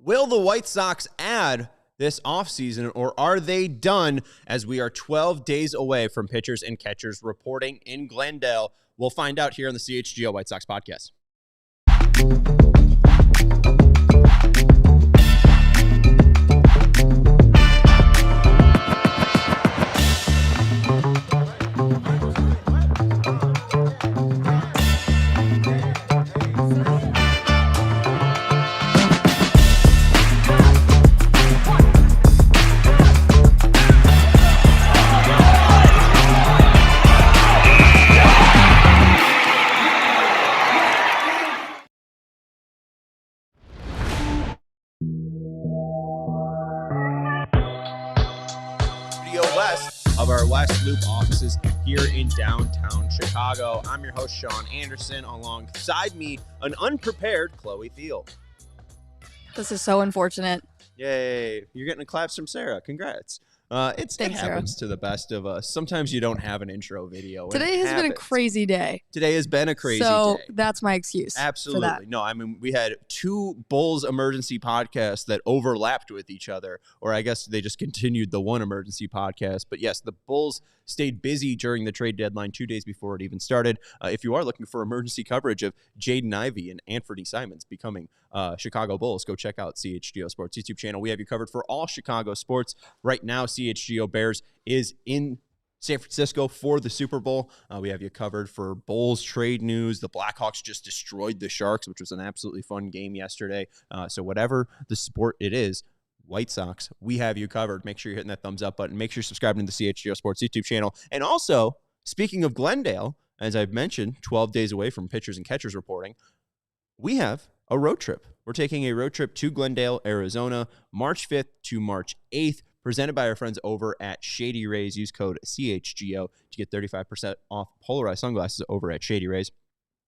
Will the White Sox add this offseason, or are they done, as we are 12 days away from pitchers and catchers reporting in Glendale? We'll find out here on the CHGO White Sox Podcast. Of our West Loop offices here in downtown Chicago. I'm your host, Sean Anderson. Alongside me, an unprepared Chloe Thiel. This is so unfortunate. Yay. You're getting claps from Sarah. Congrats. It happens to the best of us. Sometimes you don't have an intro video. Today has been a crazy day. Today has been a crazy day. So that's my excuse. Absolutely. For that. No, I mean, we had two Bulls emergency podcasts that overlapped with each other, or I guess they just continued the one emergency podcast. But yes, the Bulls stayed busy during the trade deadline 2 days before it even started. If you are looking for emergency coverage of Jaden Ivey and Anthony Simons becoming Chicago Bulls, go check out CHGO Sports YouTube channel. We have you covered for all Chicago sports. Right now, CHGO Bears is in San Francisco for the Super Bowl. We have you covered for Bulls trade news. The Blackhawks just destroyed the Sharks, which was an absolutely fun game yesterday. So whatever the sport it is, White Sox, we have you covered. Make sure you're hitting that thumbs up button. Make sure you're subscribing to the CHGO Sports YouTube channel. And also, speaking of Glendale, as I've mentioned, 12 days away from pitchers and catchers reporting, we have a road trip. We're taking a road trip to Glendale, Arizona, March 5th to March 8th, presented by our friends over at Shady Rays. Use code CHGO to get 35% off polarized sunglasses over at Shady Rays.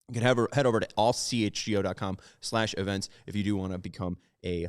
You can head over to allchgo.com/events if you do want to become a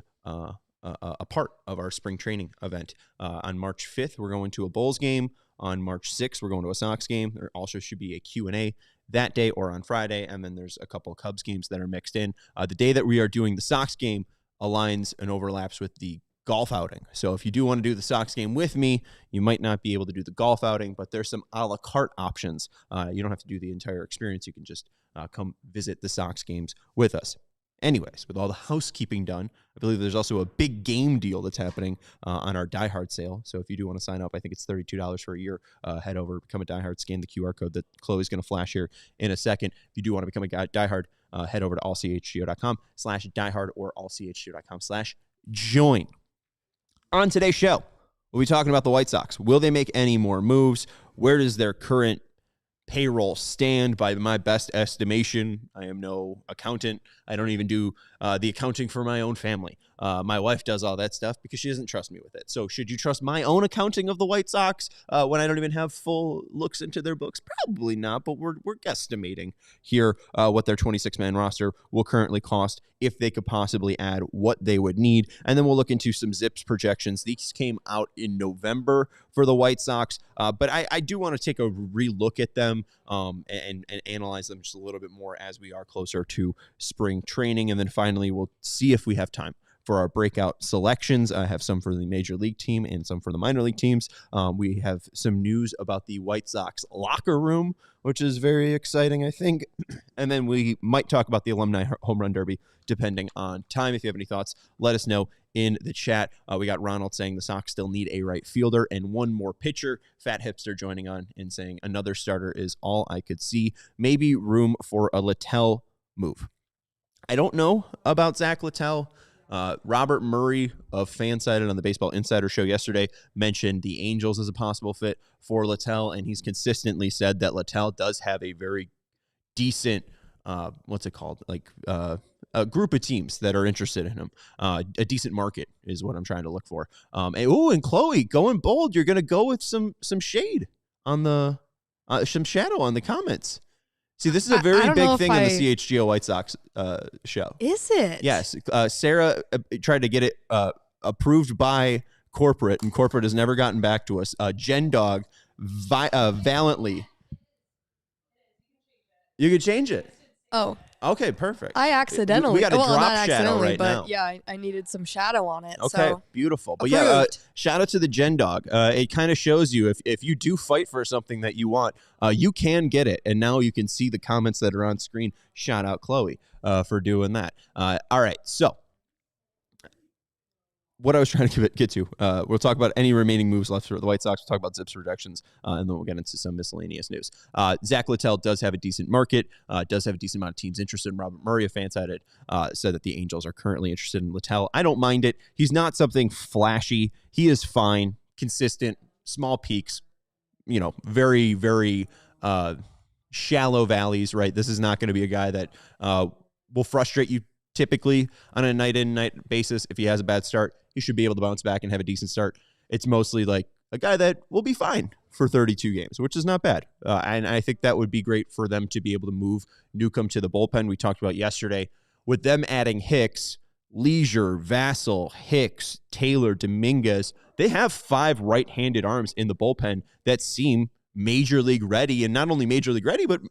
part of our spring training event. On March 5th, we're going to a Bulls game. On March 6th, we're going to a Sox game. There also should be a Q&A that day or on Friday, and then there's a couple of Cubs games that are mixed in. The day that we are doing the Sox game aligns and overlaps with the golf outing. So if you do want to do the Sox game with me, you might not be able to do the golf outing, but there's some a la carte options. You don't have to do the entire experience. You can just come visit the Sox games with us. Anyways, with all the housekeeping done, I believe there's also a big game deal that's happening on our Die Hard sale. So if you do want to sign up, I think it's $32 for a year. Head over, become a Die Hard, scan the QR code that Chloe's going to flash here in a second. If you do want to become a Die Hard, head over to allchgo.com/diehard or allchgo.com/join. On today's show, we'll be talking about the White Sox. Will they make any more moves? Where does their current payroll stand? By my best estimation, I am no accountant. I don't even do the accounting for my own family. My wife does all that stuff because she doesn't trust me with it. So should you trust my own accounting of the White Sox when I don't even have full looks into their books? Probably not, but we're guesstimating here what their 26-man roster will currently cost if they could possibly add what they would need. And then we'll look into some Zips projections. These came out in November for the White Sox, but I do want to take a relook at them and analyze them just a little bit more as we are closer to spring training. And then finally, we'll see if we have time for our breakout selections. I have some for the major league team and some for the minor league teams. We have some news about the White Sox locker room, which is very exciting, I think. And then we might talk about the Alumni Home Run Derby, depending on time. If you have any thoughts, let us know in the chat. We got Ronald saying the Sox still need a right fielder and one more pitcher. Fat Hipster joining on and saying another starter is all I could see. Maybe room for a Littell move. I don't know about Zach Littell. Robert Murray of Fansided on the Baseball Insider show yesterday mentioned the Angels as a possible fit for Littell, and he's consistently said that Littell does have a very decent, a group of teams that are interested in him. A decent market is what I'm trying to look for. And Chloe, going bold, you're going to go with some shade on the, some shadow on the comments. See, this is a very big thing on the CHGO White Sox show. Is it? Yes. Sarah tried to get it approved by corporate, and corporate has never gotten back to us. Jen Dog valiantly. You could change it. Oh, Okay, perfect. I accidentally. We got a well, drop not shadow accidentally, right but now. yeah, I needed some shadow on it. Okay, So beautiful. But approved. shout out to the Gen Dog. It kind of shows you if you do fight for something that you want, you can get it. And now you can see the comments that are on screen. Shout out Chloe for doing that. All right, so what I was trying to get to, we'll talk about any remaining moves left for the White Sox. We'll talk about Zips rejections, and then we'll get into some miscellaneous news. Zach Littell does have a decent market, does have a decent amount of teams interested in Robert Murray. A fan said that the Angels are currently interested in Littell. I don't mind it. He's not something flashy. He is fine, consistent, small peaks, very, very shallow valleys, right? This is not going to be a guy that will frustrate you typically on a night in, night basis. If he has a bad start, he should be able to bounce back and have a decent start. It's mostly like a guy that will be fine for 32 games, which is not bad. And I think that would be great for them to be able to move Newcomb to the bullpen. We talked about yesterday with them adding Hicks, Leisure, Vassell, Hicks, Taylor, Dominguez. They have 5 right-handed arms in the bullpen that seem major league ready, and not only major league ready, but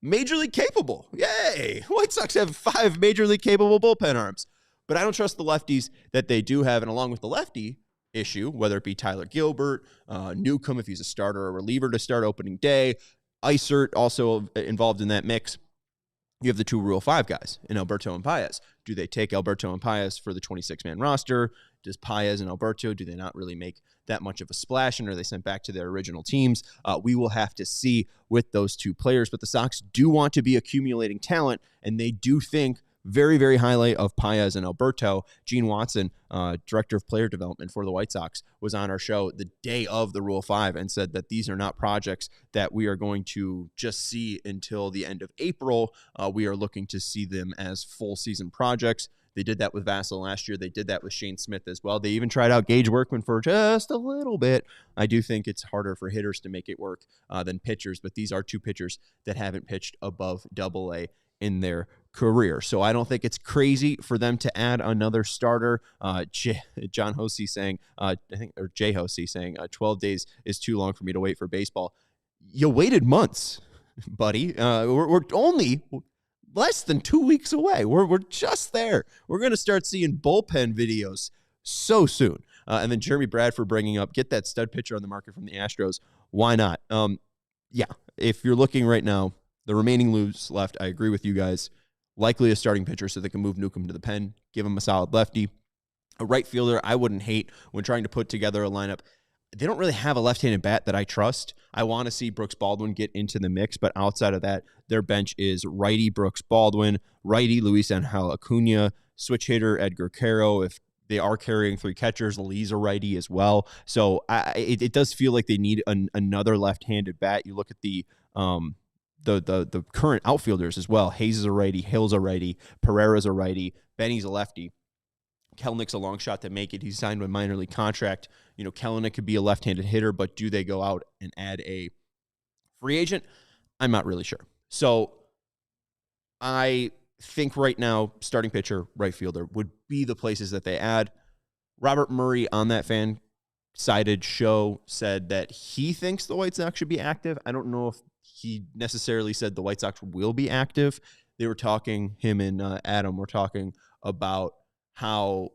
major league capable. Yay! White Sox have 5 major league capable bullpen arms. But I don't trust the lefties that they do have. And along with the lefty issue, whether it be Tyler Gilbert, Newcomb if he's a starter or reliever to start opening day, Isert also involved in that mix. You have the 2 Rule 5 guys in Alberto and Paez. Do they take Alberto and Paez for the 26-man roster? Does Paez and Alberto, do they not really make that much of a splash, and are they sent back to their original teams? We will have to see with those 2 players, but the Sox do want to be accumulating talent, and they do think very, very highly of Paez and Alberto. Gene Watson, director of player development for the White Sox, was on our show the day of the Rule 5 and said that these are not projects that we are going to just see until the end of April. We are looking to see them as full season projects. They did that with Vassell last year. They did that with Shane Smith as well. They even tried out Gage Workman for just a little bit. I do think it's harder for hitters to make it work than pitchers, but these are 2 pitchers that haven't pitched above AA in their career. So I don't think it's crazy for them to add another starter. John Hosey saying, Jay Hosey saying, 12 days is too long for me to wait for baseball. You waited months, buddy. We're only less than 2 weeks away. We're just there. We're going to start seeing bullpen videos so soon. And then Jeremy Bradford bringing up, get that stud pitcher on the market from the Astros. Why not? Yeah, if you're looking right now, the remaining moves left, I agree with you guys. Likely a starting pitcher so they can move Newcomb to the pen, give him a solid lefty. A right fielder, I wouldn't hate when trying to put together a lineup. They don't really have a left-handed bat that I trust. I want to see Brooks Baldwin get into the mix, but outside of that, their bench is righty Brooks Baldwin, righty Luis Angel Acuna, switch hitter Edgar Caro. If they are carrying 3 catchers, Lee's a righty as well. So it does feel like they need another left-handed bat. You look at the current outfielders as well. Hayes is a righty, Hill's a righty, Pereira's a righty, Benny's a lefty. Kelenick's a long shot to make it. He's signed a minor league contract. Kelenic could be a left-handed hitter, but do they go out and add a free agent? I'm not really sure. So I think right now, starting pitcher, right fielder would be the places that they add. Robert Murray on that fan-sided show said that he thinks the White Sox should be active. I don't know if he necessarily said the White Sox will be active. They were talking, him and Adam were talking about how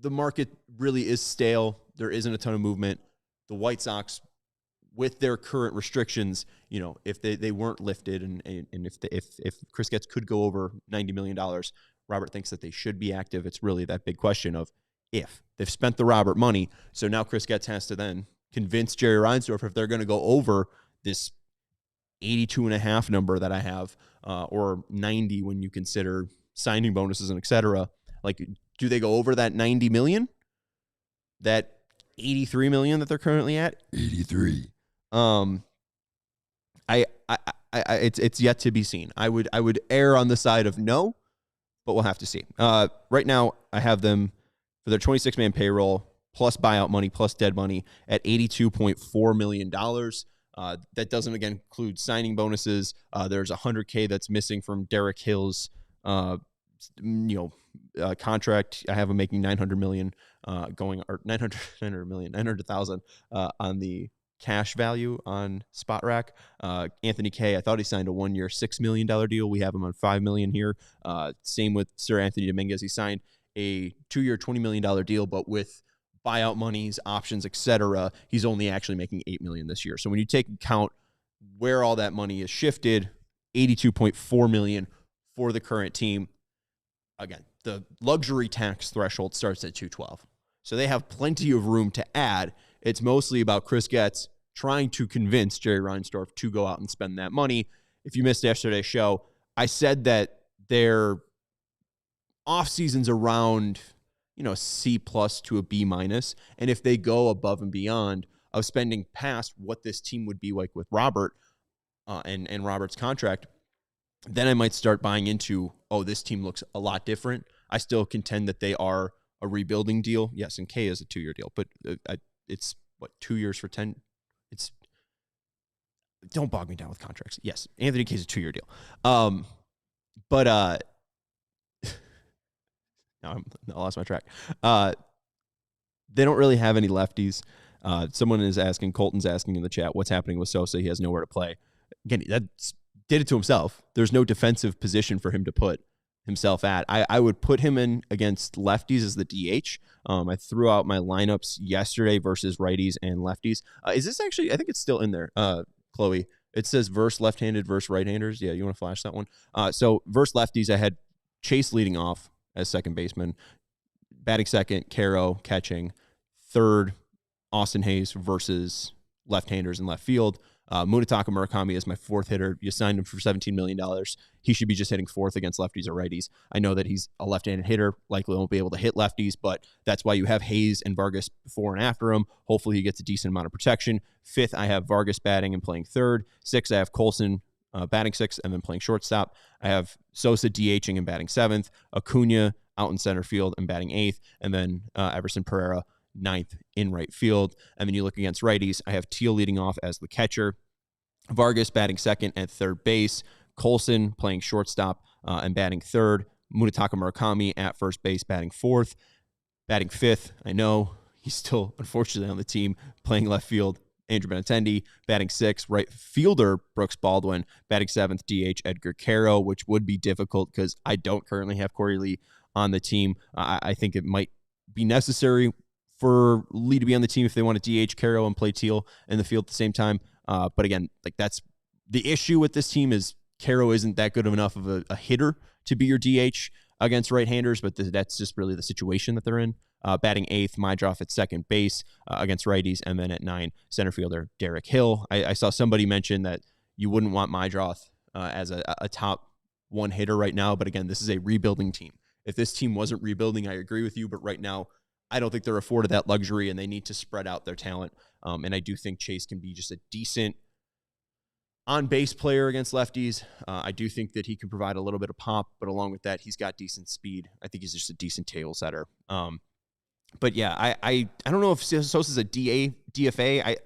the market really is stale. There isn't a ton of movement. The White Sox, with their current restrictions, if they weren't lifted and if Chris Getz could go over $90 million, Robert thinks that they should be active. It's really that big question of if. They've spent the Robert money, so now Chris Getz has to then convince Jerry Reinsdorf if they're going to go over this 82.5 number that I have, or 90 when you consider signing bonuses and et cetera. Like, do they go over that 90 million? That 83 million that they're currently at? 83. It's yet to be seen. I would err on the side of no, but we'll have to see. Right now, I have them for their 26-man payroll plus buyout money plus dead money at $82.4 million. That doesn't, again, include signing bonuses. There's $100K that's missing from Derek Hill's, contract. I have him making $900,000 on the cash value on Spot Rack. Anthony Kay, I thought he signed a 1-year, $6 million deal. We have him on $5 million here. Same with Sir Anthony Dominguez. He signed a 2-year, $20 million deal, but with buyout monies, options, etc., he's only actually making $8 million this year. So when you take account where all that money is shifted, $82.4 million for the current team. Again, the luxury tax threshold starts at $212. So they have plenty of room to add. It's mostly about Chris Getz trying to convince Jerry Reinsdorf to go out and spend that money. If you missed yesterday's show, I said that their offseason's around, C+ to a B-. And if they go above and beyond of spending past what this team would be like with Robert and Robert's contract, then I might start buying into, this team looks a lot different. I still contend that they are a rebuilding deal. Yes, and K is a 2-year deal, but it's, 2 years for 10? Don't bog me down with contracts. Yes, Anthony K is a 2-year deal. But now I lost my track. They don't really have any lefties. Someone is asking, Colton's asking in the chat, what's happening with Sosa? He has nowhere to play. Again, that's did it to himself. There's no defensive position for him to put himself at. I would put him in against lefties as the DH. I threw out my lineups yesterday versus righties and lefties. Is this actually, I think it's still in there, Chloe. It says versus left-handed versus right-handers. Yeah, you want to flash that one? So versus lefties, I had Chase leading off as second baseman. Batting second, Caro catching. Third, Austin Hayes versus left-handers in left field. Munetaka Murakami is my fourth hitter. You signed him for $17 million. He should be just hitting fourth against lefties or righties. I know that he's a left-handed hitter, likely won't be able to hit lefties, but that's why you have Hayes and Vargas before and after him. Hopefully he gets a decent amount of protection. Fifth, I have Vargas batting and playing third. Sixth, I have Colson batting sixth and then playing shortstop. I have Sosa DHing and batting seventh. Acuna out in center field and batting eighth. And then Everson Pereira ninth in right field. And then you look against righties, I have Teal leading off as the catcher, Vargas batting second and third base, Colson playing shortstop and batting third, Munetaka Murakami at first base batting fourth, batting fifth. I know he's still unfortunately on the team playing left field, Andrew Benintendi, batting sixth, right fielder Brooks Baldwin, batting seventh, DH Edgar Caro, which would be difficult because I don't currently have Corey Lee on the team. I think it might be necessary for Lee to be on the team if they want to DH Caro and play Teal in the field at the same time. But again, that's the issue with this team is Caro isn't that good of enough of a hitter to be your DH against right-handers, but that's just really the situation that they're in. Batting eighth, Majdroff at second base against righties, and then at 9, center fielder Derek Hill. I saw somebody mention that you wouldn't want Majdroff as a top one hitter right now, but again, this is a rebuilding team. If this team wasn't rebuilding, I agree with you, but right now, I don't think they're afforded that luxury, and they need to spread out their talent. And I do think Chase can be just a decent on-base player against lefties. I do think that he can provide a little bit of pop, but along with that, he's got decent speed. I think he's just a decent table setter. But yeah, I don't know if Sosa's a DFA.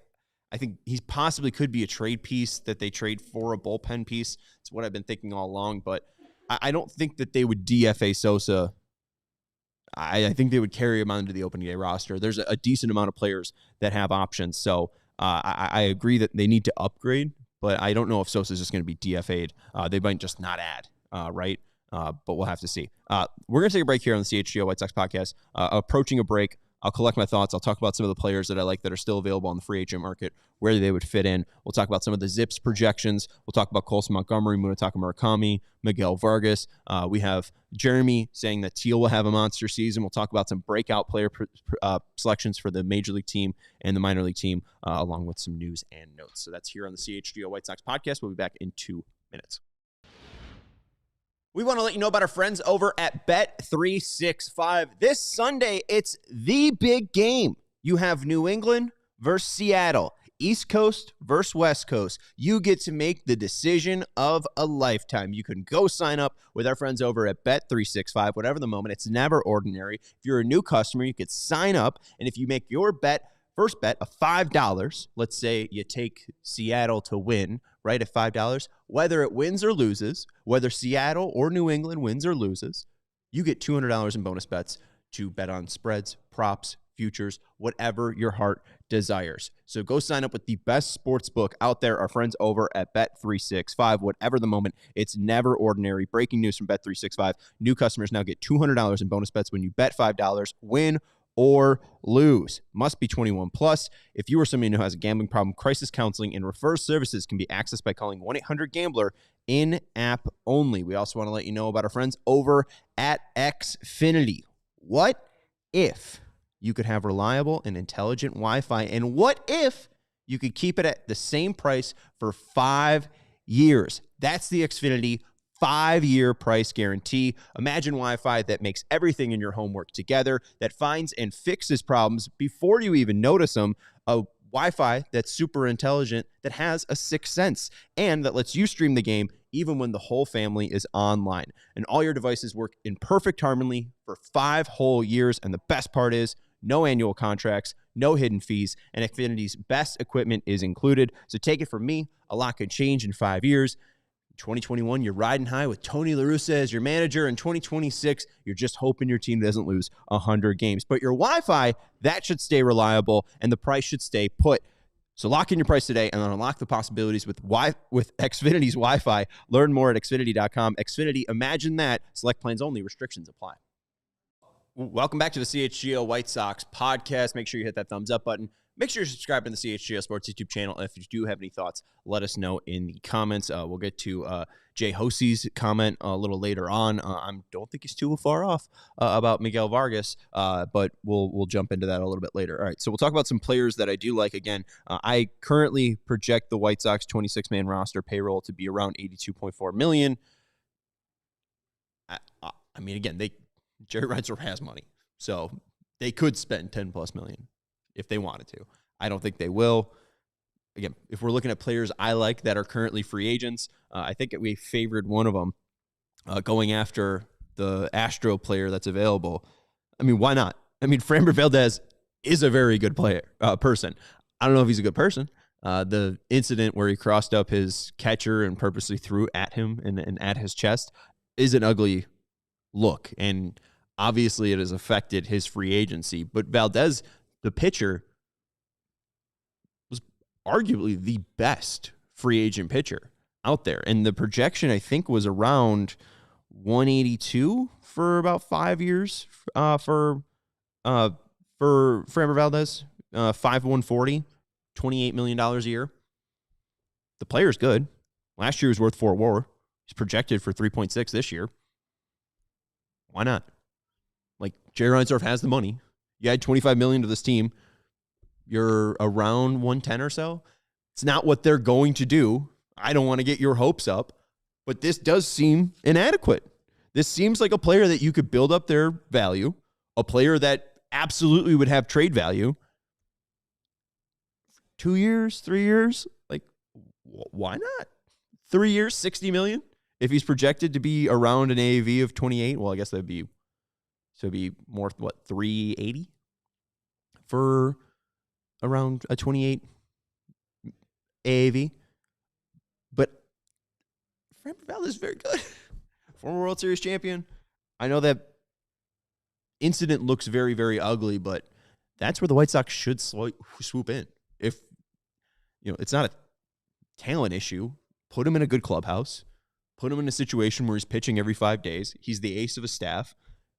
I think he possibly could be a trade piece that they trade for a bullpen piece. It's what I've been thinking all along, but I don't think that they would DFA Sosa. I think they would carry him onto the opening day roster. There's a decent amount of players that have options. So I agree that they need to upgrade, but I don't know if Sosa is just going to be DFA'd. They might just not add, right? But we'll have to see. We're going to take a break here on the CHGO White Sox podcast. Approaching a break, I'll collect my thoughts. I'll talk about some of the players that I like that are still available on the free agent market, where they would fit in. We'll talk about some of the Zips projections. We'll talk about Colson Montgomery, Munetaka Murakami, Miguel Vargas. We have Jeremy saying that Teal will have a monster season. We'll talk about some breakout player selections for the Major League team and the minor league team, along with some news and notes. So that's here on the CHGO White Sox podcast. We'll be back in 2 minutes. We want to let you know about our friends over at Bet365. This Sunday, it's the big game. You have New England versus Seattle, East Coast versus West Coast. You get to make the decision of a lifetime. You can go sign up with our friends over at Bet365, whatever the moment. It's never ordinary. If you're a new customer, you could sign up, and if you make your first bet of $5, let's say you take Seattle to win, right, at $5, whether it wins or loses, whether Seattle or New England wins or loses, you get $200 in bonus bets to bet on spreads, props, futures, whatever your heart desires. So go sign up with the best sports book out there, our friends over at Bet365. Whatever the moment, it's never ordinary. Breaking news from Bet365. New customers now get $200 in bonus bets when you bet $5, win or lose. Must be 21 plus. If you or somebody who has a gambling problem, crisis counseling and referral services can be accessed by calling 1-800-GAMBLER in-app only. We also want to let you know about our friends over at Xfinity. What if you could have reliable and intelligent Wi-Fi? And what if you could keep it at the same price for 5 years? That's the Xfinity 5-year price guarantee. Imagine Wi-Fi that makes everything in your home work together, that finds and fixes problems before you even notice them. A Wi-Fi that's super intelligent, that has a sixth sense, and that lets you stream the game even when the whole family is online. And all your devices work in perfect harmony for 5 whole years. And the best part is, no annual contracts, no hidden fees, and Xfinity's best equipment is included. So take it from me, a lot could change in 5 years. 2021, you're riding high with Tony La Russa as your manager. In 2026, you're just hoping your team doesn't lose 100 games. But your Wi-Fi, that should stay reliable, and the price should stay put. So lock in your price today and unlock the possibilities with Xfinity's Wi-Fi. Learn more at Xfinity.com. Xfinity, imagine that. Select plans only. Restrictions apply. Welcome back to the CHGO White Sox Podcast. Make sure you hit that thumbs up button. Make sure you're subscribed to the CHGO Sports YouTube channel. If you do have any thoughts, let us know in the comments. We'll get to Jay Hosey's comment a little later on. I don't think he's too far off about Miguel Vargas, but we'll jump into that a little bit later. All right, so we'll talk about some players that I do like. Again, I currently project the White Sox 26-man roster payroll to be around $82.4 million. I mean, again, Jerry Reinsdorf has money, so they could spend $10+ million if they wanted to. I don't think they will. Again, if we're looking at players I like that are currently free agents, I think we favored one of them going after the Astro player that's available. I mean, why not? I mean, Framber Valdez is a very good person. I don't know if he's a good person. The incident where he crossed up his catcher and purposely threw at him and at his chest is an ugly look, and obviously it has affected his free agency. But Valdez, the pitcher, was arguably the best free agent pitcher out there. And the projection, I think, was around 182 for about 5 years for Framber Valdez, 5/140, $28 million a year. The player's good. Last year was worth 4 WAR. He's projected for 3.6 this year. Why not? Like, Jerry Reinsdorf has the money. You add $25 million to this team, you're around 110 or so. It's not what they're going to do. I don't want to get your hopes up, but this does seem inadequate. This seems like a player that you could build up their value, a player that absolutely would have trade value. 2 years, 3 years, like, why not? 3 years, $60 million. If he's projected to be around an AAV of 28, well, I guess that'd be, so it'd be more, 380 for around a 28 AAV. But Framber Valdez is very good. Former World Series champion. I know that incident looks very, very ugly, but that's where the White Sox should swoop in. If, it's not a talent issue, put him in a good clubhouse, put him in a situation where he's pitching every 5 days. He's the ace of his staff,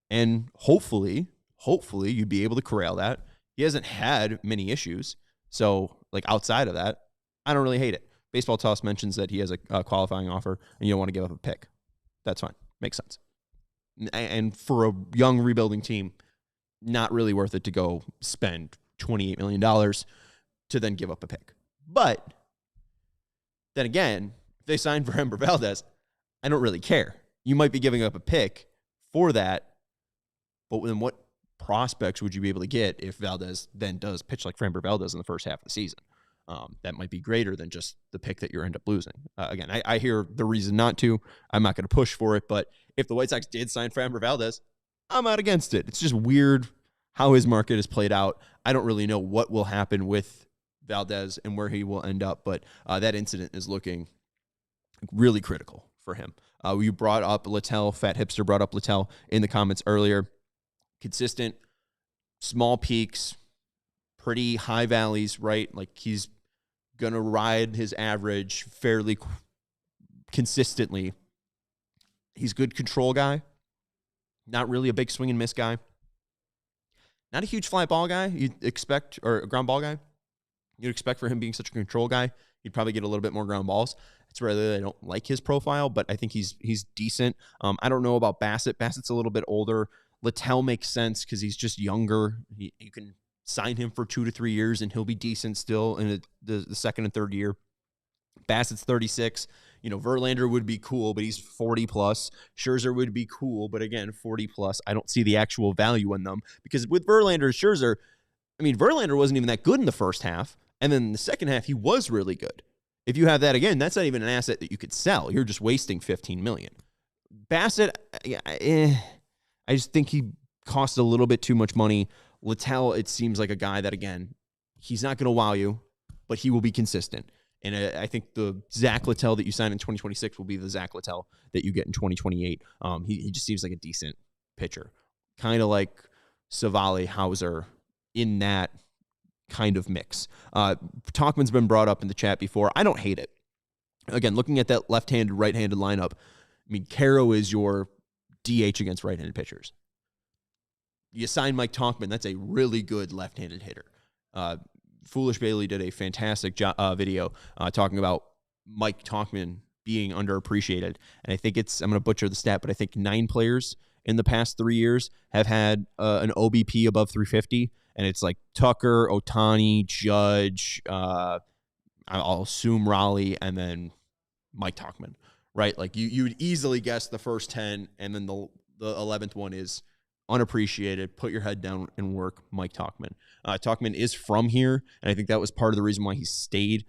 and hopefully you'd be able to corral that. He hasn't had many issues, so outside of that, I don't really hate it. Baseball Toss mentions that he has a qualifying offer, and you don't want to give up a pick. That's fine. Makes sense. And for a young rebuilding team, not really worth it to go spend $28 million to then give up a pick. But then again, if they sign for Framber Valdez, I don't really care. You might be giving up a pick for that, but then what prospects would you be able to get if Valdez then does pitch like Framber Valdez in the first half of the season? That might be greater than just the pick that you end up losing. Again, I hear the reason not to. I'm not going to push for it, but if the White Sox did sign Framber Valdez, I'm not against it. It's just weird how his market is played out. I don't really know what will happen with Valdez and where he will end up, but that incident is looking really critical for him. You brought up Littell, Fat Hipster brought up Littell in the comments earlier. Consistent, small peaks, pretty high valleys, right? Like he's going to ride his average fairly consistently. He's a good control guy. Not really a big swing and miss guy. Not a huge fly ball guy you'd expect, or a ground ball guy. You'd expect for him being such a control guy, he'd probably get a little bit more ground balls. It's rather I don't like his profile, but I think he's decent. I don't know about Bassett. Bassett's a little bit older. Littell makes sense because he's just younger. You can sign him for 2 to 3 years, and he'll be decent still in the second and third year. Bassett's 36. Verlander would be cool, but he's 40 plus. Scherzer would be cool, but again, 40 plus. I don't see the actual value in them because with Verlander and Scherzer, Verlander wasn't even that good in the first half, and then in the second half, he was really good. If you have that again, that's not even an asset that you could sell. You're just wasting $15 million. Bassett, I just think he costs a little bit too much money. Littell, it seems like a guy that, again, he's not going to wow you, but he will be consistent. And I think the Zach Littell that you sign in 2026 will be the Zach Littell that you get in 2028. He just seems like a decent pitcher. Kind of like Savali, Hauser in that kind of mix. Talkman's been brought up in the chat before. I don't hate it. Again, looking at that left-handed, right-handed lineup, Caro is your DH against right-handed pitchers. You sign Mike Talkman, that's a really good left-handed hitter. Foolish Bailey did a fantastic video talking about Mike Talkman being underappreciated. And I think I'm going to butcher the stat, but I think 9 players in the past 3 years have had an OBP above 350. And it's like Tucker, Ohtani, Judge, I'll assume Raleigh, and then Mike Talkman, right? Like you would easily guess the first 10, and then the 11th one is unappreciated. Put your head down and work, Mike Talkman. Talkman is from here, and I think that was part of the reason why he stayed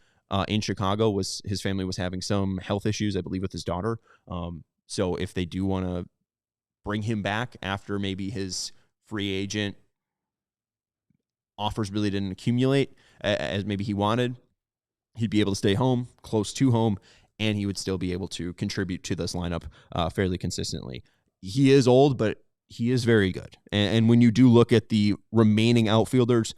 in Chicago. Was his family was having some health issues, I believe, with his daughter. So if they do want to bring him back after maybe his free agent offers really didn't accumulate as maybe he wanted, he'd be able to stay home, close to home, and he would still be able to contribute to this lineup fairly consistently. He is old, but he is very good. And when you do look at the remaining outfielders,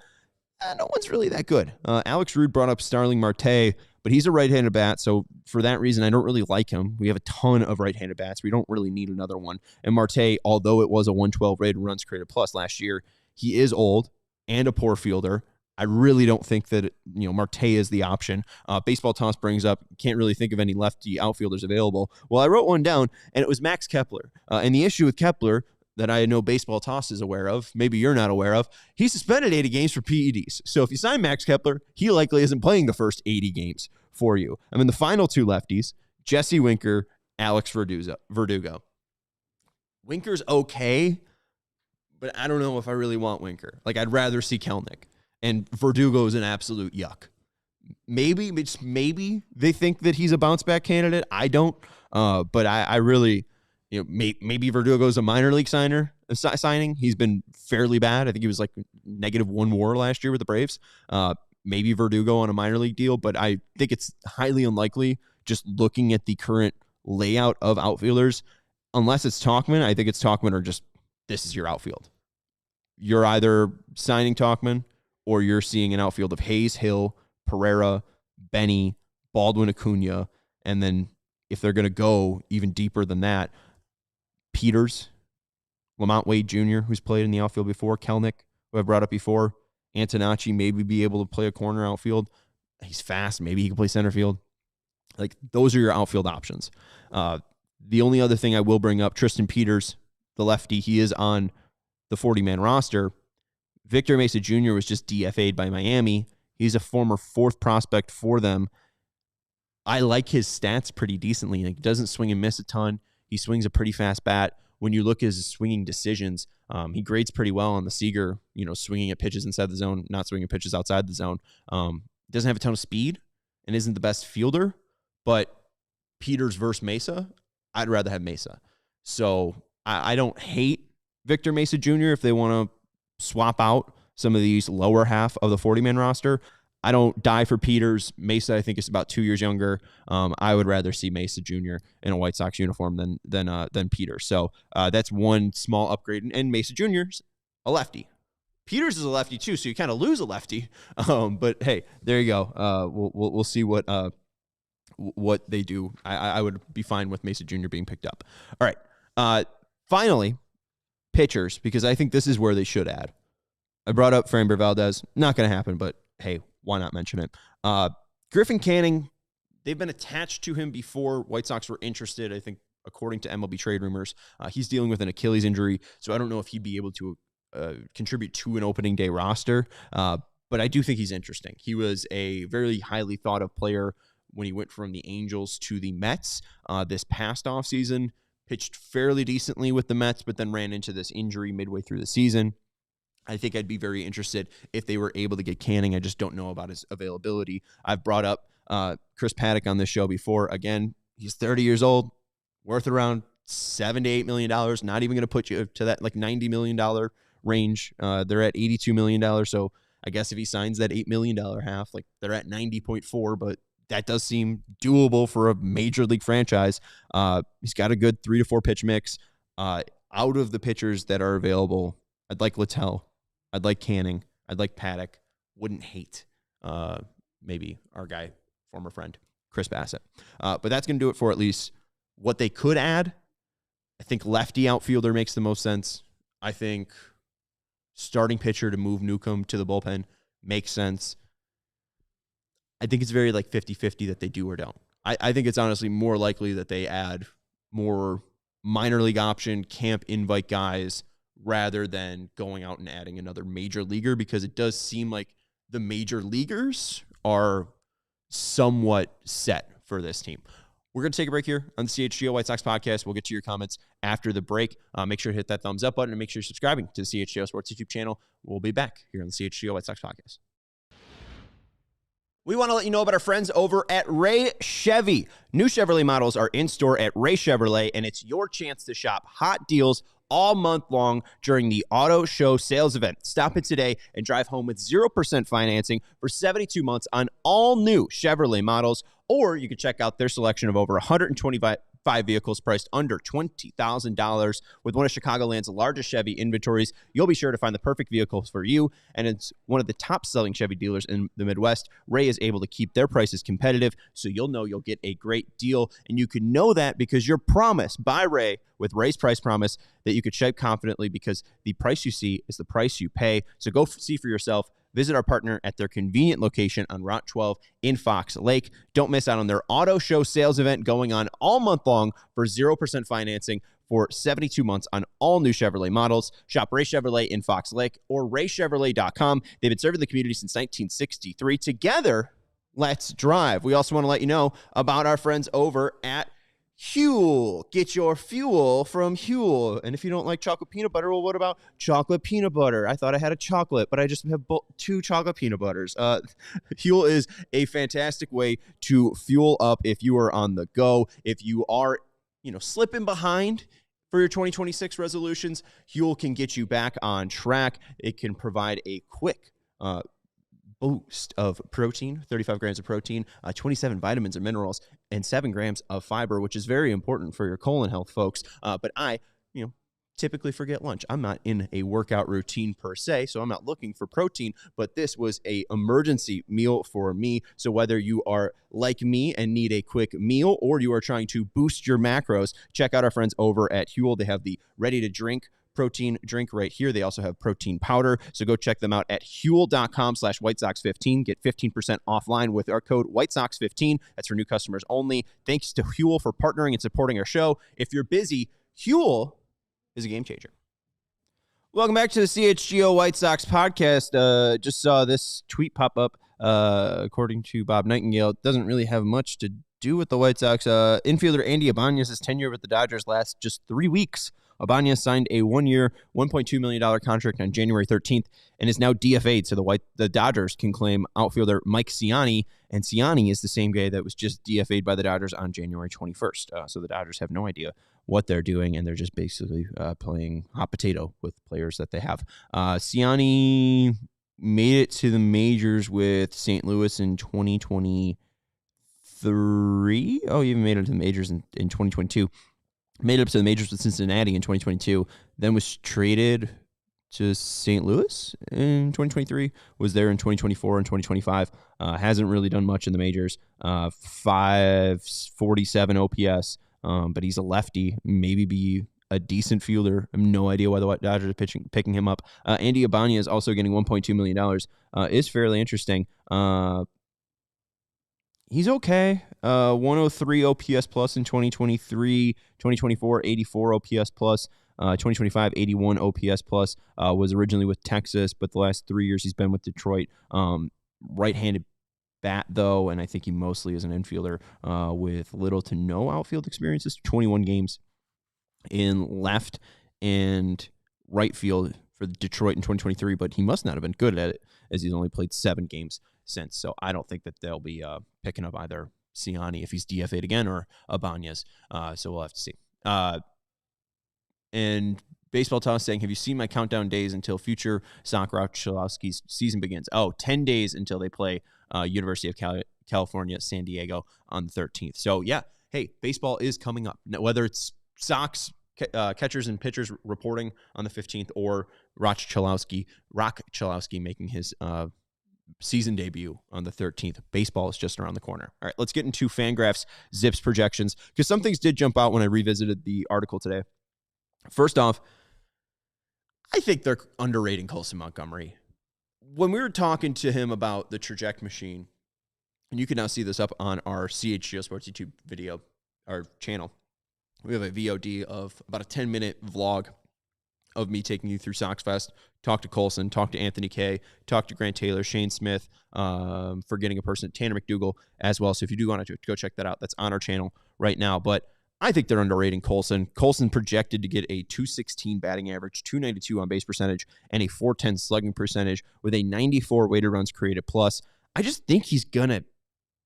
no one's really that good. Alex Rude brought up Starling Marte, but he's a right-handed bat, so for that reason, I don't really like him. We have a ton of right-handed bats. We don't really need another one. And Marte, although it was a 112 rated runs created plus last year, he is old and a poor fielder. I really don't think that Marte is the option. Baseball Toss brings up, can't really think of any lefty outfielders available. Well, I wrote one down, and it was Max Kepler. And the issue with Kepler that I know Baseball Toss is aware of, maybe you're not aware of, he's suspended 80 games for PEDs. So if you sign Max Kepler, he likely isn't playing the first 80 games for you. The final 2 lefties, Jesse Winker, Alex Verdugo. Winker's okay, but I don't know if I really want Winker. Like, I'd rather see Kelnick. And Verdugo is an absolute yuck. Maybe they think that he's a bounce back candidate. I don't. But I really, maybe Verdugo's a minor league signing. He's been fairly bad. I think he was like -1 WAR last year with the Braves. Maybe Verdugo on a minor league deal, but I think it's highly unlikely just looking at the current layout of outfielders. Unless it's Talkman, I think it's Talkman or just this is your outfield. You're either signing Talkman or you're seeing an outfield of Hayes, Hill, Pereira, Benny, Baldwin, Acuna, and then if they're going to go even deeper than that, Peters, Lamont Wade Jr., who's played in the outfield before, Kelnick, who I've brought up before, Antonacci maybe be able to play a corner outfield. He's fast. Maybe he can play center field. Like, those are your outfield options. The only other thing I will bring up, Tristan Peters, the lefty, he is on the 40-man roster. Victor Mesa Jr. was just DFA'd by Miami. He's a former 4th prospect for them. I like his stats pretty decently. Like, he doesn't swing and miss a ton. He swings a pretty fast bat. When you look at his swinging decisions, he grades pretty well on the Seager, swinging at pitches inside the zone, not swinging at pitches outside the zone. Doesn't have a ton of speed and isn't the best fielder, but Peters versus Mesa, I'd rather have Mesa. So I don't hate Victor Mesa Jr. if they want to swap out some of these lower half of the 40-man roster. I don't die for Peters. Mesa, I think, is about 2 years younger. I would rather see Mesa Jr. in a White Sox uniform than Peters. So that's one small upgrade. And Mesa Jr.'s a lefty. Peters is a lefty too, so you kind of lose a lefty. But hey, there you go. We'll see what they do. I would be fine with Mesa Jr. being picked up. All right. Finally, pitchers, because I think this is where they should add. I brought up Framber Valdez. Not going to happen, but hey, why not mention it? Griffin Canning, they've been attached to him before White Sox were interested, I think, according to MLB trade rumors. He's dealing with an Achilles injury, so I don't know if he'd be able to contribute to an opening day roster, but I do think he's interesting. He was a very highly thought of player when he went from the Angels to the Mets this past offseason, pitched fairly decently with the Mets, but then ran into this injury midway through the season. I think I'd be very interested if they were able to get Canning. I just don't know about his availability. I've brought up Chris Paddock on this show before. Again, he's 30 years old, worth around $7 to $8 million. Not even going to put you to that like $90 million range. They're at $82 million. So I guess if he signs that $8 million half, like they're at 90.4, but that does seem doable for a major league franchise. He's got a good 3 to 4 pitch mix. Out of the pitchers that are available, I'd like Littell. I'd like Canning. I'd like Paddock. Wouldn't hate maybe our guy, former friend, Chris Bassett. But that's going to do it for at least what they could add. I think lefty outfielder makes the most sense. I think starting pitcher to move Newcomb to the bullpen makes sense. I think it's very like 50-50 that they do or don't. I think it's honestly more likely that they add more minor league option, camp invite guys rather than going out and adding another major leaguer, because it does seem like the major leaguers are somewhat set for this team. We're going to take a break here on the CHGO White Sox Podcast. We'll get to your comments after the break. Make sure to hit that thumbs up button and make sure you're subscribing to the CHGO Sports YouTube channel. We'll be back here on the CHGO White Sox Podcast. We want to let you know about our friends over at Ray Chevy. New Chevrolet models are in store at Ray Chevrolet, and it's your chance to shop hot deals all month long during the Auto Show sales event. Stop in today and drive home with 0% financing for 72 months on all new Chevrolet models, or you can check out their selection of over 125 vehicles priced under $20,000. With one of Chicagoland's largest Chevy inventories, you'll be sure to find the perfect vehicles for you, and it's one of the top-selling Chevy dealers in the Midwest. Ray is able to keep their prices competitive, so you'll know you'll get a great deal, and you can know that because you're promised by Ray with Ray's Price Promise that you could shop confidently, because the price you see is the price you pay. So go see for yourself. Visit our partner at their convenient location on Route 12 in Fox Lake. Don't miss out on their Auto Show sales event going on all month long for 0% financing for 72 months on all new Chevrolet models. Shop Ray Chevrolet in Fox Lake or raychevrolet.com. They've been serving the community since 1963. Together, let's drive. We also want to let you know about our friends over at Huel. Get your fuel from Huel. And if you don't like chocolate peanut butter, well, what about chocolate peanut butter? I thought I had a chocolate, but I just have 2 chocolate peanut butters. Huel is a fantastic way to fuel up if you are on the go. If you are, slipping behind for your 2026 resolutions, Huel can get you back on track. It can provide a quick boost of protein, 35 grams of protein, 27 vitamins and minerals, and 7 grams of fiber, which is very important for your colon health, folks. But I, typically forget lunch. I'm not in a workout routine per se, so I'm not looking for protein, but this was a emergency meal for me. So whether you are like me and need a quick meal, or you are trying to boost your macros, check out our friends over at Huel. They have the ready-to-drink protein drink right here. They also have protein powder. So go check them out at huel.com/WhiteSox15. Get 15% offline with our code WhiteSox15. That's for new customers only. Thanks to Huel for partnering and supporting our show. If you're busy, Huel is a game changer. Welcome back to the CHGO White Sox Podcast. Just saw this tweet pop up. According to Bob Nightingale, it doesn't really have much to do with the White Sox. Infielder Andy Ibanez's tenure with the Dodgers lasts just 3 weeks. Ibanez signed a 1-year, $1.2 million contract on January 13th and is now DFA'd, so the Dodgers can claim outfielder Mike Ciani, and Ciani is the same guy that was just DFA'd by the Dodgers on January 21st. So the Dodgers have no idea what they're doing, and they're just basically playing hot potato with players that they have. Ciani made it to the majors with St. Louis in 2023. Oh, he even made it to the majors in 2022. Made it up to the majors with Cincinnati in 2022, then was traded to St. Louis in 2023, was there in 2024 and 2025. Hasn't really done much in the majors. 547 OPS, but he's a lefty. Maybe be a decent fielder. I have no idea why the White Dodgers are picking him up. Andy Ibanez is also getting $1.2 million. Is fairly interesting. He's okay. 103 OPS plus in 2023, 2024, 84 OPS plus. 2025, 81 OPS plus. Was originally with Texas, but the last 3 years he's been with Detroit. Right-handed bat, though, and I think he mostly is an infielder with little to no outfield experiences. 21 games in left and right field for Detroit in 2023, but he must not have been good at it, as he's only played 7 games since. So I don't think that they'll be picking up either Ciani if he's DFA'd again or Ibanez. So we'll have to see. And Baseball Toss saying, have you seen my countdown days until future Cholowski's season begins? 10 days until they play University of California, San Diego on the 13th. So, yeah, hey, baseball is coming up. Now, whether it's Sox catchers and pitchers reporting on the 15th or Rock Cholowski making his season debut on the 13th. Baseball is just around the corner. All right, let's get into Fangraphs, Zips projections, because some things did jump out when I revisited the article today. First off, I think they're underrating Colson Montgomery. When we were talking to him about the trajectory machine, and you can now see this up on our CHGO Sports YouTube video, our channel. We have a VOD of about a 10-minute vlog of me taking you through Sox Fest, talk to Colson, talk to Anthony Kay, talk to Grant Taylor, Shane Smith, forgetting a person, Tanner McDougal as well. So if you do want to go check that out, that's on our channel right now. But I think they're underrating Colson. Colson projected to get a .216 batting average, .292 on base percentage, and a .410 slugging percentage with a 94 weighted runs created plus. I just think he's going to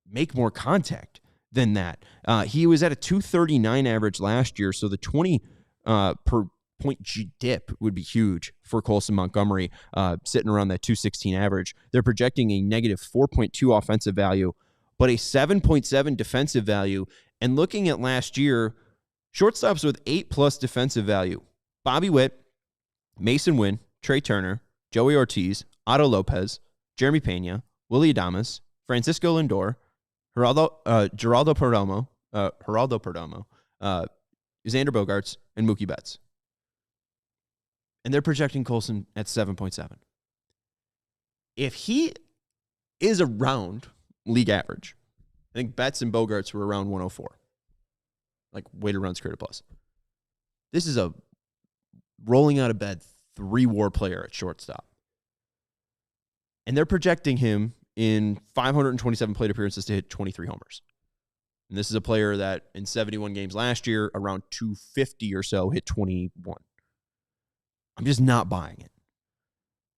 make more contact than that. He was at a .239 average last year, so the 20 per point dip would be huge for Colson Montgomery, sitting around that .216 average. They're projecting a negative 4.2 offensive value, but a 7.7 defensive value. And looking at last year, shortstops with 8+ defensive value: Bobby Witt, Mason Wynn, Trey Turner, Joey Ortiz, Otto Lopez, Jeremy Pena, Willie Adames, Francisco Lindor, Geraldo Perdomo, Xander Bogaerts, and Mookie Betts. And they're projecting Colson at 7.7. If he is around league average, I think Betts and Bogaerts were around 104, like weighted runs created plus. This is a rolling out of bed 3-WAR player at shortstop. And they're projecting him in 527 plate appearances to hit 23 homers. And this is a player that in 71 games last year, around 250 or so, hit 21. I'm just not buying it.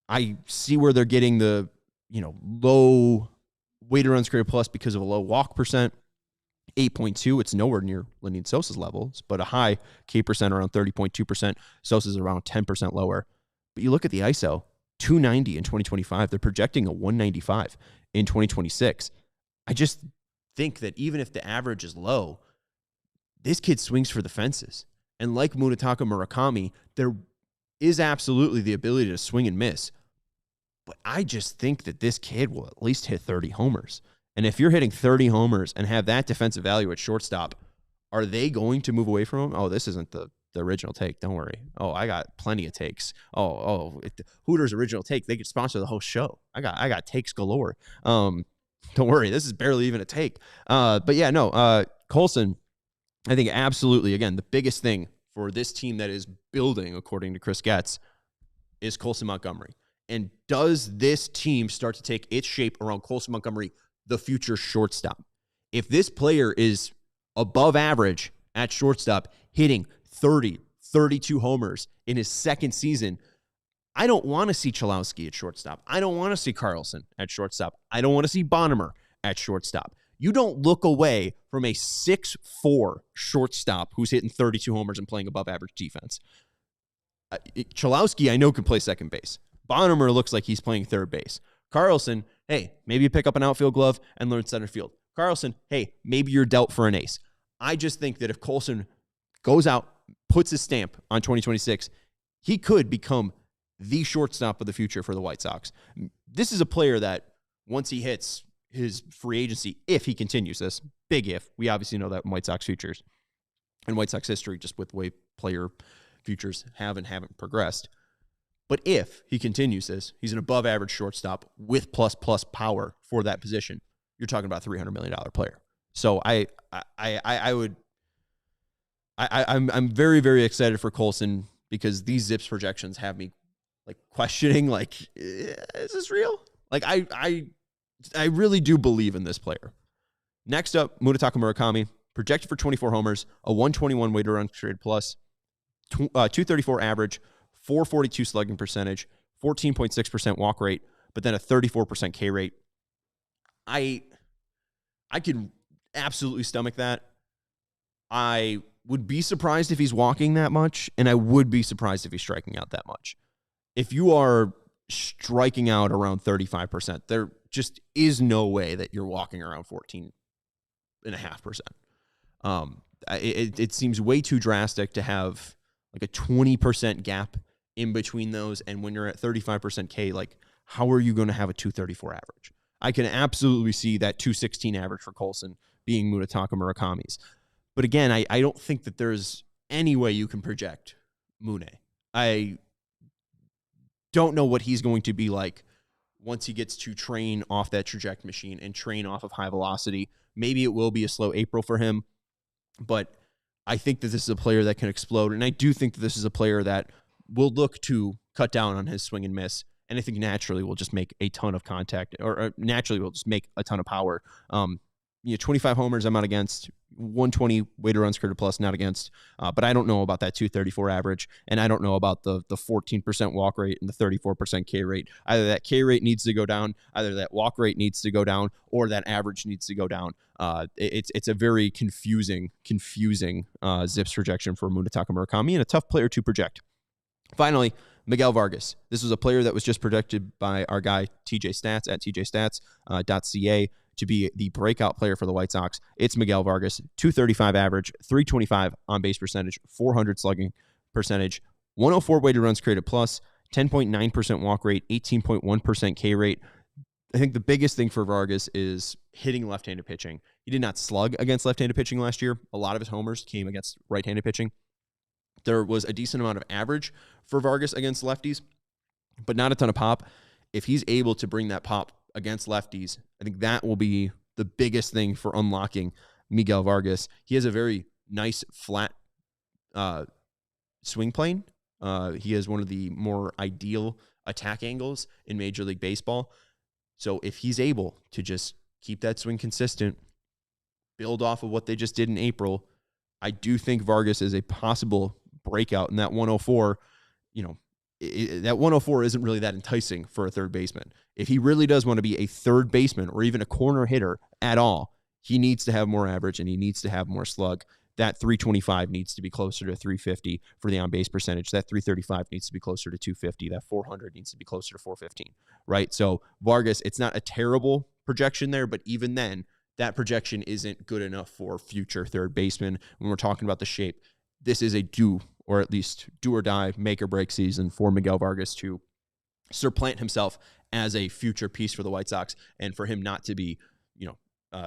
I see where they're getting the, low weighted runs created plus because of a low walk percent, 8.2. It's nowhere near Lenyn Sosa's levels, but a high K percent around 30.2%. Sosa's around 10% lower. But you look at the ISO, 290 in 2025. They're projecting a 195 in 2026. I just think that even if the average is low, this kid swings for the fences. And like Munetaka Murakami, there is absolutely the ability to swing and miss. But I just think that this kid will at least hit 30 homers. And if you're hitting 30 homers and have that defensive value at shortstop, are they going to move away from him? Oh, this isn't the original take. Don't worry. Oh, I got plenty of takes. Hooters original take. They could sponsor the whole show. I got takes galore. Don't worry. This is barely even a take. But yeah, no. Colson, I think absolutely, again, the biggest thing for this team that is building, according to Chris Getz, is Colson Montgomery. And does this team start to take its shape around Colson Montgomery, the future shortstop? If this player is above average at shortstop, hitting 30, 32 homers in his second season, I don't want to see Cholowski at shortstop. I don't want to see Carlson at shortstop. I don't want to see Bonnemer at shortstop. You don't look away from a 6'4" shortstop who's hitting 32 homers and playing above average defense. Cholowski, I know, can play second base. Bonnemer looks like he's playing third base. Carlson, hey, maybe you pick up an outfield glove and learn center field. Carlson, hey, maybe you're dealt for an ace. I just think that if Colson goes out, puts his stamp on 2026, he could become the shortstop of the future for the White Sox. This is a player that once he hits his free agency, if he continues this, big if, we obviously know that in White Sox futures and White Sox history, just with the way player futures have and haven't progressed. But if he continues this, he's an above average shortstop with plus power for that position. You're talking about a $300 million player. So I'm very, very excited for Colson because these Zips projections have me like questioning, like, is this real? Like, I really do believe in this player. Next up, Munetaka Murakami, projected for 24 homers, a 121 weighted runs created plus, 234 average, 442 slugging percentage, 14.6% walk rate, but then a 34% K rate. I can absolutely stomach that. I would be surprised if he's walking that much, and I would be surprised if he's striking out that much. If you are striking out around 35%, there just is no way that you're walking around 14.5%. It seems way too drastic to have like a 20% gap in between those, and when you're at 35% K, like, how are you going to have a 234 average? I can absolutely see that 216 average for Colson being Munetaka Murakami's. But again, I don't think that there's any way you can project Mune. I don't know what he's going to be like once he gets to train off that trajectory machine and train off of high velocity. Maybe it will be a slow April for him, but I think that this is a player that can explode. And I do think that this is a player that will look to cut down on his swing and miss. And I think naturally will just make a ton of contact, or naturally will just make a ton of power. 25 homers I'm not against, 120 weighted runs created plus not against, but I don't know about that 234 average, and I don't know about the 14% walk rate and the 34% K rate. Either that K rate needs to go down, either that walk rate needs to go down, or that average needs to go down. It's a very confusing Zips projection for Munetaka Murakami, and a tough player to project. Finally, Miguel Vargas. This was a player that was just projected by our guy TJ Stats at tjstats.ca to be the breakout player for the White Sox. It's Miguel Vargas, 235 average, 325 on base percentage, 400 slugging percentage, 104 weighted runs created plus, 10.9% walk rate, 18.1% K rate. I think the biggest thing for Vargas is hitting left-handed pitching. He did not slug against left-handed pitching last year. A lot of his homers came against right-handed pitching. There was a decent amount of average for Vargas against lefties, but not a ton of pop. If he's able to bring that pop against lefties, I think that will be the biggest thing for unlocking Miguel Vargas. He has a very nice flat swing plane. He has one of the more ideal attack angles in Major League Baseball. So if he's able to just keep that swing consistent, build off of what they just did in April, I do think Vargas is a possible breakout. And that 104, that 104 isn't really that enticing for a third baseman. If he really does want to be a third baseman or even a corner hitter at all, he needs to have more average and he needs to have more slug. That 325 needs to be closer to 350 for the on-base percentage. That 335 needs to be closer to 250. That 400 needs to be closer to 415, right? So Vargas, it's not a terrible projection there, but even then, that projection isn't good enough for future third baseman. When we're talking about the shape, this is a do or die, make or break season for Miguel Vargas to supplant himself as a future piece for the White Sox, and for him not to be,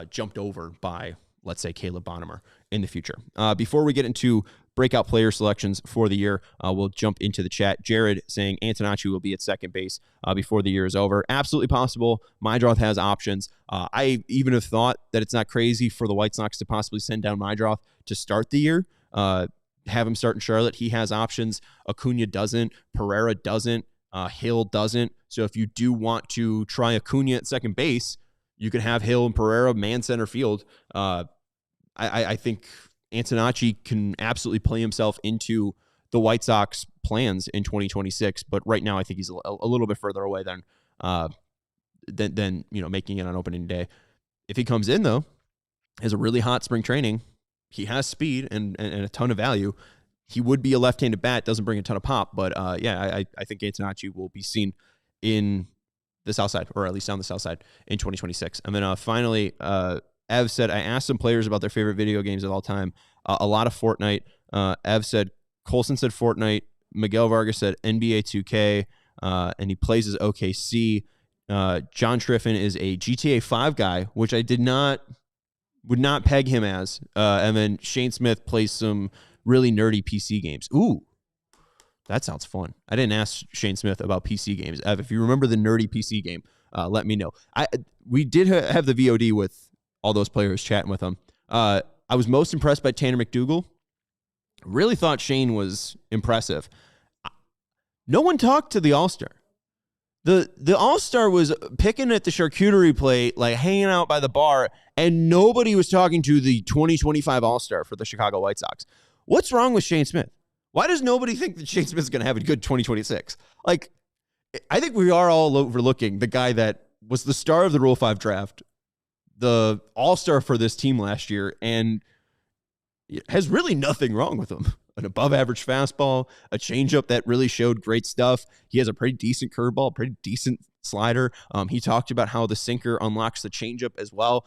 jumped over by, let's say, Caleb Bonham in the future. Before we get into breakout player selections for the year, we'll jump into the chat. Jared saying Antonacci will be at second base before the year is over. Absolutely possible. Mydroth has options. I even have thought that it's not crazy for the White Sox to possibly send down Mydroth to start the year. Have him start in Charlotte. He has options. Acuna doesn't. Pereira doesn't. Hill doesn't. So if you do want to try Acuna at second base, you can have Hill and Pereira man center field. I think Antonacci can absolutely play himself into the White Sox plans in 2026, but right now I think he's a little bit further away than making it on opening day. If he comes in though, has a really hot spring training, he has speed and a ton of value. He would be a left-handed bat, doesn't bring a ton of pop, but I think Antonacci will be seen in the South Side, or at least on the South Side in 2026. And then finally, Ev said, I asked some players about their favorite video games of all time. A lot of Fortnite. Ev said, Colson said Fortnite. Miguel Vargas said NBA 2K. and he plays as OKC. John Triffin is a GTA 5 guy, which I would not peg him as. And then Shane Smith plays some really nerdy PC games. Ooh, that sounds fun. I didn't ask Shane Smith about PC games. Ev, if you remember the nerdy PC game, let me know. We did have the VOD with all those players chatting with them. I was most impressed by Tanner McDougal. Really thought Shane was impressive. No one talked to the All-Star. The All-Star was picking at the charcuterie plate, like hanging out by the bar, and nobody was talking to the 2025 All-Star for the Chicago White Sox. What's wrong with Shane Smith? Why does nobody think that Shane Smith is going to have a good 2026? Like, I think we are all overlooking the guy that was the star of the Rule 5 draft, the All-Star for this team last year, and has really nothing wrong with him. An above-average fastball, a changeup that really showed great stuff. He has a pretty decent curveball, pretty decent slider. He talked about how the sinker unlocks the changeup as well.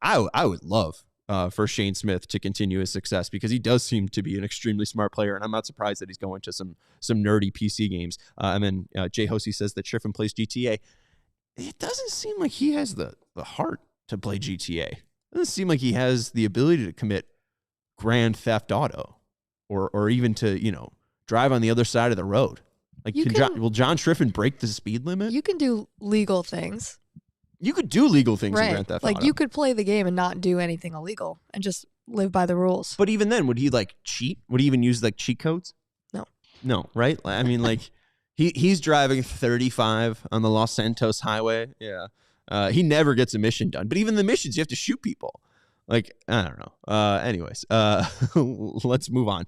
I would love for Shane Smith to continue his success because he does seem to be an extremely smart player, and I'm not surprised that he's going to some nerdy PC games. And then Jay Hosey says that Triffin plays GTA. It doesn't seem like he has the heart to play GTA. It doesn't seem like he has the ability to commit Grand Theft Auto. Or even to, drive on the other side of the road. Like, will John Triffin break the speed limit? You can do legal things. You could do legal things in Grand Theft Auto. Like, you could play the game and not do anything illegal and just live by the rules. But even then, would he, cheat? Would he even use, cheat codes? No, right? I mean, he's driving 35 on the Los Santos Highway. Yeah. He never gets a mission done. But even the missions, you have to shoot people. I don't know. Anyways, let's move on.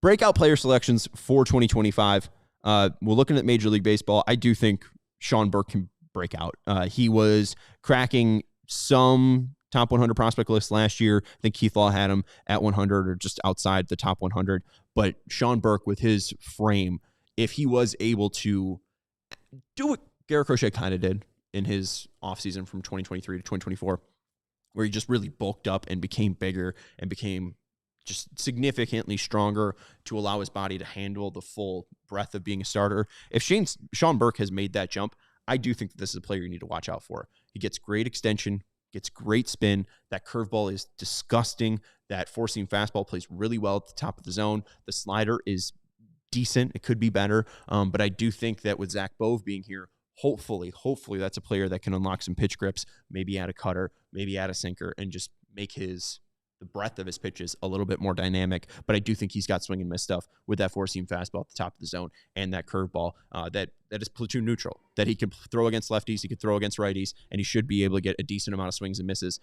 Breakout player selections for 2025. We're looking at Major League Baseball. I do think Sean Burke can break out. He was cracking some top 100 prospect lists last year. I think Keith Law had him at 100 or just outside the top 100. But Sean Burke, with his frame, if he was able to do what Garrett Crochet kind of did in his offseason from 2023 to 2024, where he just really bulked up and became bigger and became just significantly stronger to allow his body to handle the full breadth of being a starter. If Sean Burke has made that jump, I do think that this is a player you need to watch out for. He gets great extension, gets great spin. That curveball is disgusting. That four-seam fastball plays really well at the top of the zone. The slider is decent. It could be better. But I do think that with Zach Bove being here, hopefully that's a player that can unlock some pitch grips, maybe add a cutter, maybe add a sinker, and just make the breadth of his pitches a little bit more dynamic. But I do think he's got swing and miss stuff with that four-seam fastball at the top of the zone and that curveball that is platoon neutral, that he can throw against lefties, he can throw against righties, and he should be able to get a decent amount of swings and misses.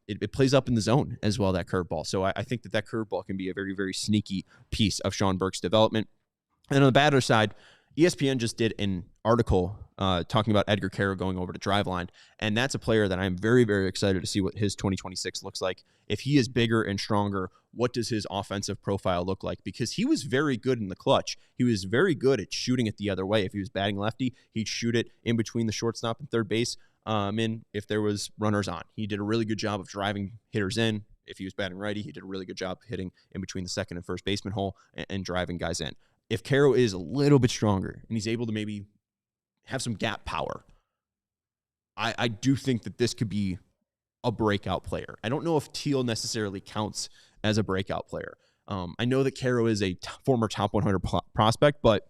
It plays up in the zone as well, that curveball. So I think that curveball can be a very, very sneaky piece of Sean Burke's development. And on the batter side, ESPN just did an article talking about Edgar Quero going over to Driveline, and that's a player that I'm very, very excited to see what his 2026 looks like. If he is bigger and stronger, what does his offensive profile look like? Because he was very good in the clutch. He was very good at shooting it the other way. If he was batting lefty, he'd shoot it in between the shortstop and third base, if there was runners on. He did a really good job of driving hitters in. If he was batting righty, he did a really good job hitting in between the second and first baseman hole and driving guys in. If Quero is a little bit stronger and he's able to maybe have some gap power, I do think that this could be a breakout player. I don't know if Teal necessarily counts as a breakout player. I know that Quero is a former top 100 prospect, but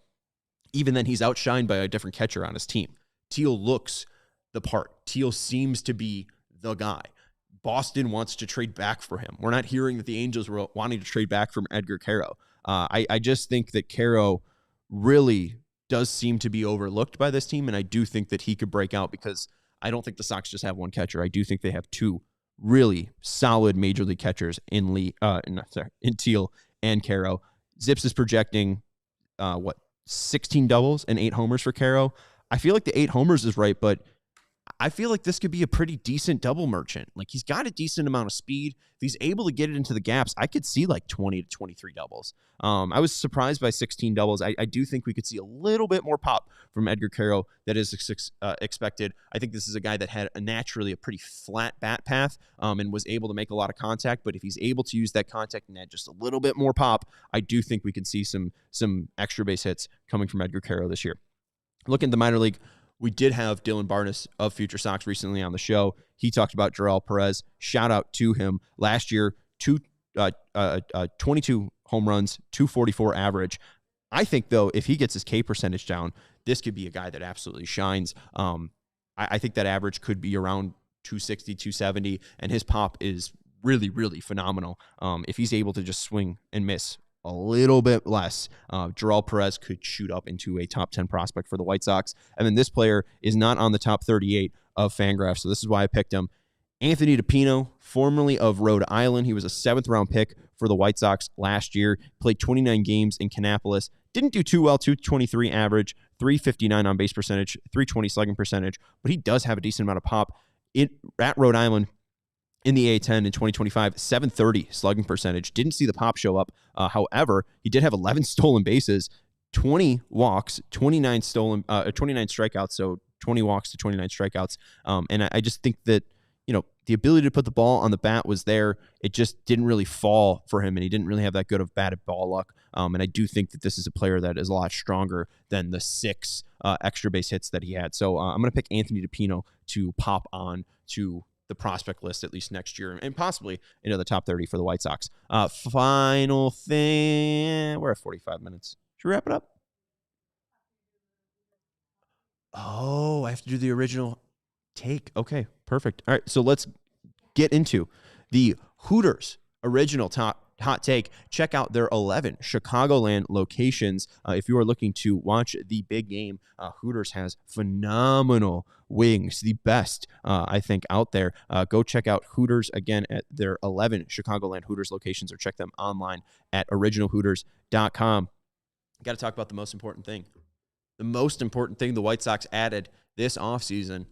even then he's outshined by a different catcher on his team. Teal looks the part. Teal seems to be the guy. Boston wants to trade back for him. We're not hearing that the Angels were wanting to trade back from Edgar Quero. I just think that Quero really does seem to be overlooked by this team, and I do think that he could break out because I don't think the Sox just have one catcher. I do think they have two really solid major league catchers in Teal and Quero. Zips is projecting 16 doubles and 8 homers for Quero. I feel like the 8 homers is right, but I feel like this could be a pretty decent double merchant. Like, he's got a decent amount of speed. If he's able to get it into the gaps, I could see 20 to 23 doubles. I was surprised by 16 doubles. I do think we could see a little bit more pop from Edgar Quero that is expected. I think this is a guy that had naturally a pretty flat bat path and was able to make a lot of contact. But if he's able to use that contact and add just a little bit more pop, I do think we can see some extra base hits coming from Edgar Quero this year. Looking at the minor league, we did have Dylan Barnes of Future Sox recently on the show. He talked about Jarrell Perez. Shout out to him. Last year, 22 home runs, 244 average. I think, though, if he gets his K percentage down, this could be a guy that absolutely shines. I think that average could be around 260, 270, and his pop is really, really phenomenal. If he's able to just swing and miss a little bit less, Jarrell Perez could shoot up into a top 10 prospect for the White Sox. And then this player is not on the top 38 of Fangraphs, so this is why I picked him. Anthony DePino, formerly of Rhode Island. He was a 7th-round pick for the White Sox last year. Played 29 games in Kannapolis. Didn't do too well, 223 average, 359 on base percentage, 320 slugging percentage, but he does have a decent amount of pop. At Rhode Island in the A10 in 2025, 730 slugging percentage. Didn't see the pop show up. However, he did have 11 stolen bases, 20 walks, 29 strikeouts, so 20 walks to 29 strikeouts. And I just think that, the ability to put the ball on the bat was there. It just didn't really fall for him, and he didn't really have that good of batted ball luck. And I do think that this is a player that is a lot stronger than the 6 extra base hits that he had. So I'm going to pick Anthony DePino to pop on to the prospect list at least next year, and possibly into the top 30 for the White Sox. Final thing. We're at 45 minutes. Should we wrap it up? Oh, I have to do the original take. Okay, perfect. All right, so let's get into the Hooters original hot take. Check out their 11 Chicagoland locations. If you are looking to watch the big game, Hooters has phenomenal wings, the best, I think, out there. Go check out Hooters again at their 11 Chicagoland Hooters locations, or check them online at originalhooters.com. Got to talk about the most important thing. The most important thing the White Sox added this offseason.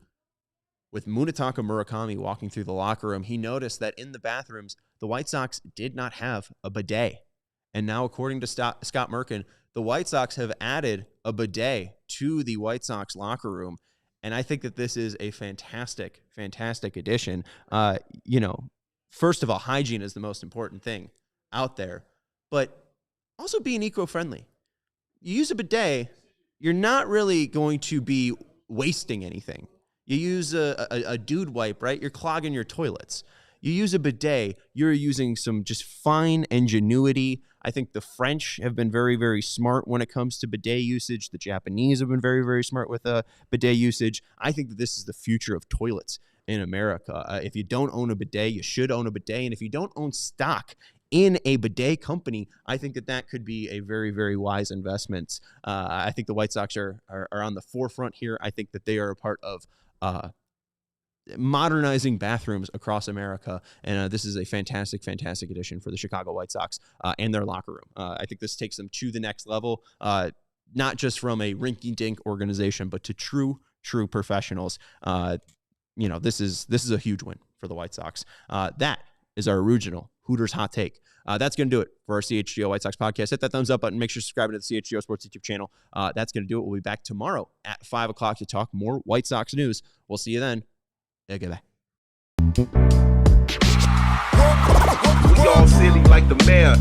With Munetaka Murakami walking through the locker room, he noticed that in the bathrooms, the White Sox did not have a bidet. And now, according to Scott Merkin, the White Sox have added a bidet to the White Sox locker room. And I think that this is a fantastic, fantastic addition. First of all, hygiene is the most important thing out there, but also being eco-friendly. You use a bidet, you're not really going to be wasting anything. You use a dude wipe, right? You're clogging your toilets. You use a bidet, you're using some just fine ingenuity. I think the French have been very, very smart when it comes to bidet usage. The Japanese have been very, very smart with bidet usage. I think that this is the future of toilets in America. If you don't own a bidet, you should own a bidet. And if you don't own stock in a bidet company, I think that could be a very, very wise investment. I think the White Sox are on the forefront here. I think that they are a part of modernizing bathrooms across America, and this is a fantastic, fantastic addition for the Chicago White Sox and their locker room. I think this takes them to the next level, not just from a rinky-dink organization, but to true professionals. This is a huge win for the White Sox. That is our original Hooters hot take. That's going to do it for our CHGO White Sox podcast. Hit that thumbs up button. Make sure to subscribe to the CHGO Sports YouTube channel. That's going to do it. We'll be back tomorrow at 5 o'clock to talk more White Sox news. We'll see you then. Goodbye. We all silly like the mayor.